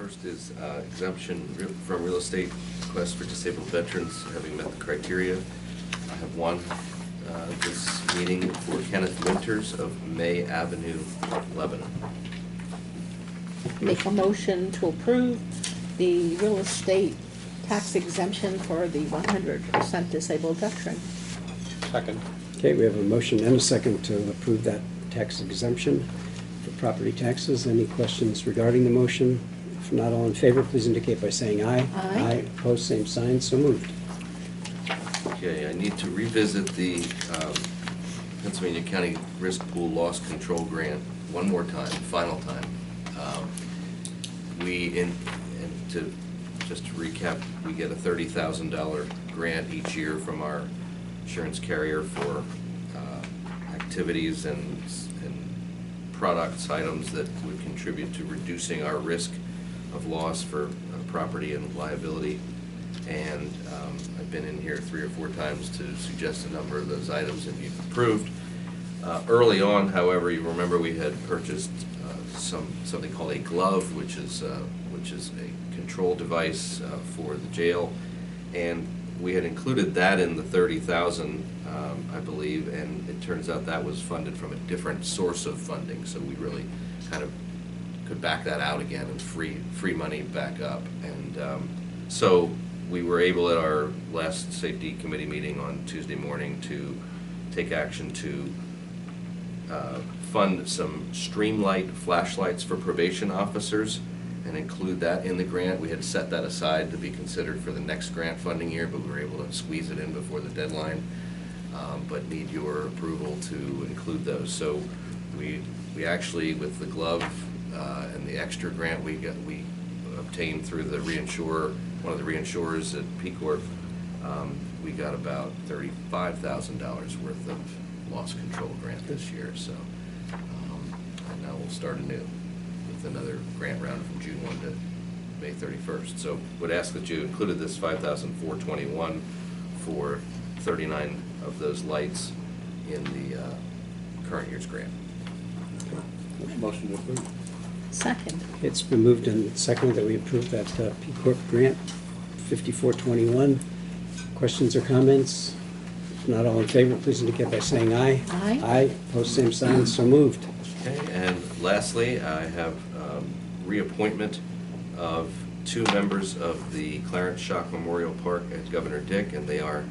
First is exemption from real estate requests for disabled veterans having met the criteria. I have one this meeting for Kenneth Winters of May Avenue, Lebanon. Make a motion to approve the real estate tax exemption for the 100% disabled veteran. Second. Okay, we have a motion and a second to approve that tax exemption for property taxes. Any questions regarding the motion? If not, all in favor, please indicate by saying aye. Aye. Opposed, same sign, so moved. Okay, I need to revisit the Pennsylvania County Risk Pool Loss Control Grant one more time, final time. Just to recap, we get a $30,000 grant each year from our insurance carrier for activities and products, items that would contribute to reducing our risk of loss for property and liability. And I've been in here 3 or 4 times to suggest a number of those items, and you've approved. Early on, however, you remember we had purchased something called a glove, which is a control device for the jail, and we had included that in the $30,000, I believe, and it turns out that was funded from a different source of funding, so we really kind of could back that out again and free money back up. And so we were able at our last safety committee meeting on Tuesday morning to take action to fund some Streamlight flashlights for probation officers and include that in the grant. We had set that aside to be considered for the next grant funding year, but we were able to squeeze it in before the deadline, but need your approval to include those. So we actually, with the glove and the extra grant we obtained through the reinsurer, one of the reinsurers at PCORP, we got about $35,000 worth of loss control grant this year. So and now we'll start anew with another grant round from June 1 to May 31st. So would ask that you included this $5,421 for 39 of those lights in the current year's grant. Motion to approve. Second. It's been moved and seconded that we approve that PCORP grant 5421. Questions or comments? If not, all in favor, please indicate by saying aye. Aye. Aye. Opposed, same sign, so moved. Okay, and lastly, I have reappointment of 2 members of the Clarence Shock Memorial Park at Governor Dick, and they are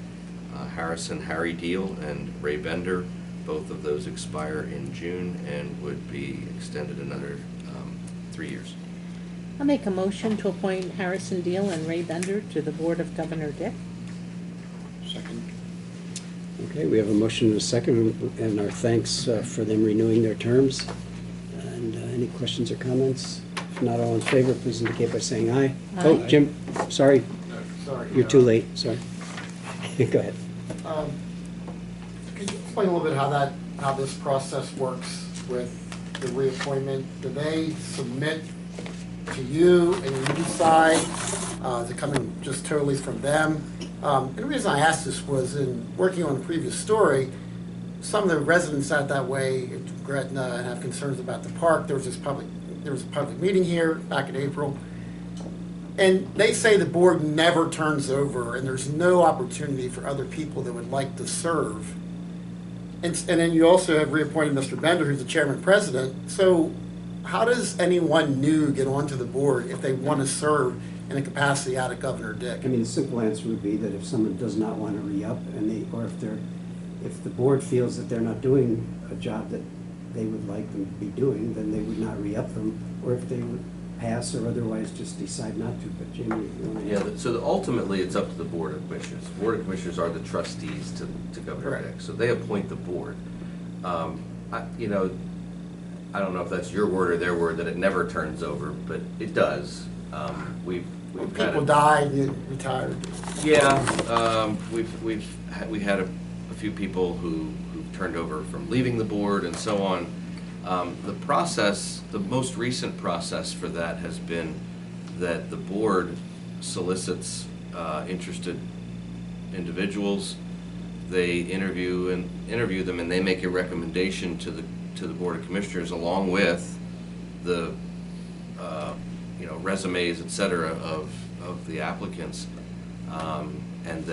Harry Diehl and Ray Bender. Both of those expire in June and would be extended another 3 years. I'll make a motion to appoint Harrison Diehl and Ray Bender to the Board of Governor Dick. Second. Okay, we have a motion and a second, and our thanks for them renewing their terms. And any questions or comments? If not, all in favor, please indicate by saying aye. Aye. Oh, Jim, sorry, Sorry. you're too late, sorry. Go ahead. Could you explain a little bit how this process works with the reappointment? Do they submit to you and you decide? Is it coming just totally from them? And the reason I asked this was in working on a previous story, some of the residents out that way at Gretna and have concerns about the park. There was a public meeting here back in April. And they say the board never turns over and there's no opportunity for other people that would like to serve. And then you also have reappointed Mr. Bender, who's the chairman president. So how does anyone new get onto the board if they want to serve in a capacity out of Governor Dick? I mean, the simple answer would be that if someone does not want to re-up, and if the board feels that they're not doing a job that they would like them to be doing, then they would not re-up them, or if they would pass or otherwise just decide not to. But Jamie, you want to? Yeah, so ultimately it's up to the Board of Commissioners. The Board of Commissioners are the trustees to Governor Correct. Dick, so they appoint the board. I don't know if that's your word or their word that it never turns over, but it does. We've When had people died, you retired. Yeah, we had a few people who turned over from leaving the board and so on. The most recent process for that has been that the board solicits interested individuals. They interview them, and they make a recommendation to the Board of Commissioners along with the you know, resumes, et cetera, of the applicants. And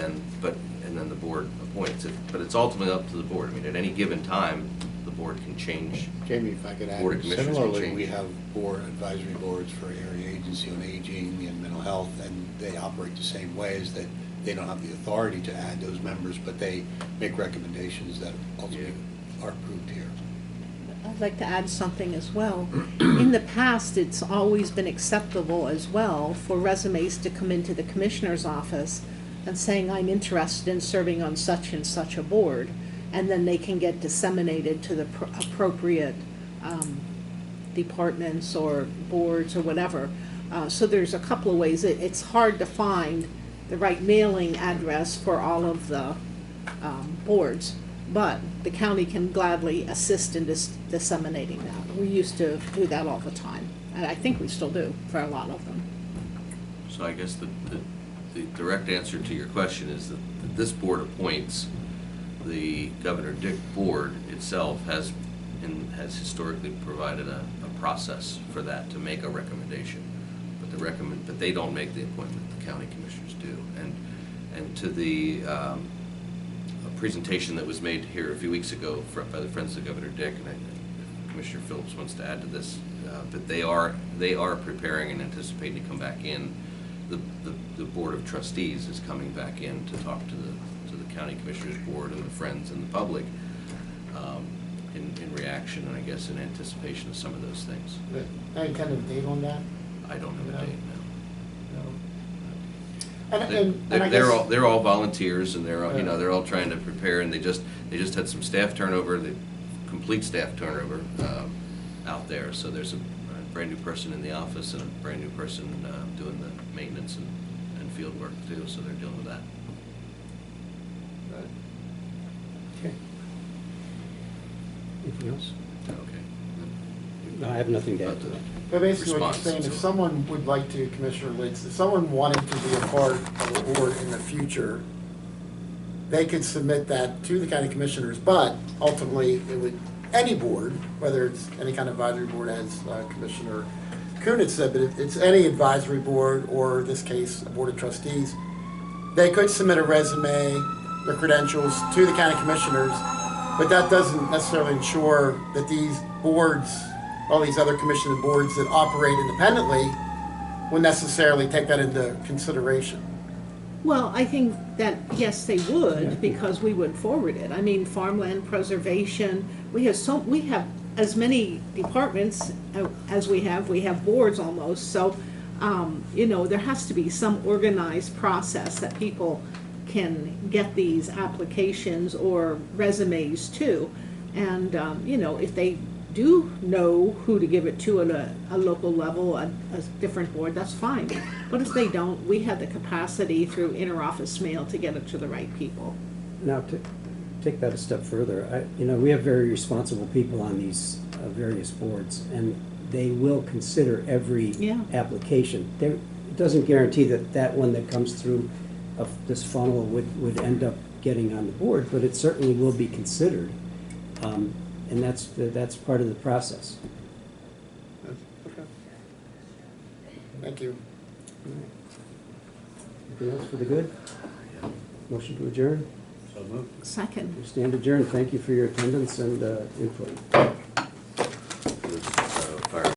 then the board appoints it, but it's ultimately up to the board. I mean, at any given time, the board can change. Jamie, if I could Board of add, Commissioners can similarly, change. we have advisory boards for area agency on aging and mental health, and they operate the same way, as that they don't have the authority to add those members, but they make recommendations that ultimately are approved here. I'd like to add something as well. In the past, it's always been acceptable as well for resumes to come into the commissioner's office and saying, I'm interested in serving on such and such a board, and then they can get disseminated to the appropriate departments or boards or whatever. So there's a couple of ways. It's hard to find the right mailing address for all of the boards, but the county can gladly assist in disseminating that. We used to do that all the time, and I think we still do for a lot of them. So I guess the direct answer to your question is that this board appoints. The Governor Dick board itself has historically provided a process for that to make a recommendation. But they don't make the appointment, the county commissioners do. And to the a presentation that was made here a few weeks ago by the Friends of Governor Dick, and if Commissioner Phillips wants to add to this, but they are preparing and anticipating to come back in. The Board of Trustees is coming back in to talk to the County Commissioners Board and the Friends and the public in reaction, and I guess in anticipation of some of those things. Any kind of date on that? I don't have a date now. And I guess, They're all volunteers, and they're all, you know, they're all trying to prepare, and they just had some staff turnover, complete staff turnover out there. So there's a brand new person in the office and a brand new person doing the maintenance and field work too. So they're dealing with that. Okay. Anything else? Okay. No, I have nothing to add to that. but basically what you're Response saying, to if it. someone would like to, Commissioner Litz, if someone wanted to be a part of a board in the future, they could submit that to the county commissioners, but ultimately, it would, any board, whether it's any kind of advisory board, as Commissioner Kuhn said, but if it's any advisory board, or in this case, a board of trustees, they could submit a resume, their credentials to the county commissioners, but that doesn't necessarily ensure that these boards, all these other commission and boards that operate independently, will necessarily take that into consideration. Well, I think that, yes, they would, Yeah. because we would forward it. I mean, farmland preservation, we have as many departments as we have boards almost, so, you know, there has to be some organized process that people can get these applications or resumes to. And, you know, if they do know who to give it to at a local level, a different board, that's fine. But if they don't, we have the capacity through interoffice mail to get it to the right people. Now, to take that a step further, you know, we have very responsible people on these various boards, and they will consider every Yeah. application. It doesn't guarantee that that one that comes through of this funnel would end up getting on the board, but it certainly will be considered. And that's part of the process. Okay. Thank you. Anything else for the good? Motion to adjourn? So moved. Second. We stand adjourned. Thank you for your attendance and input.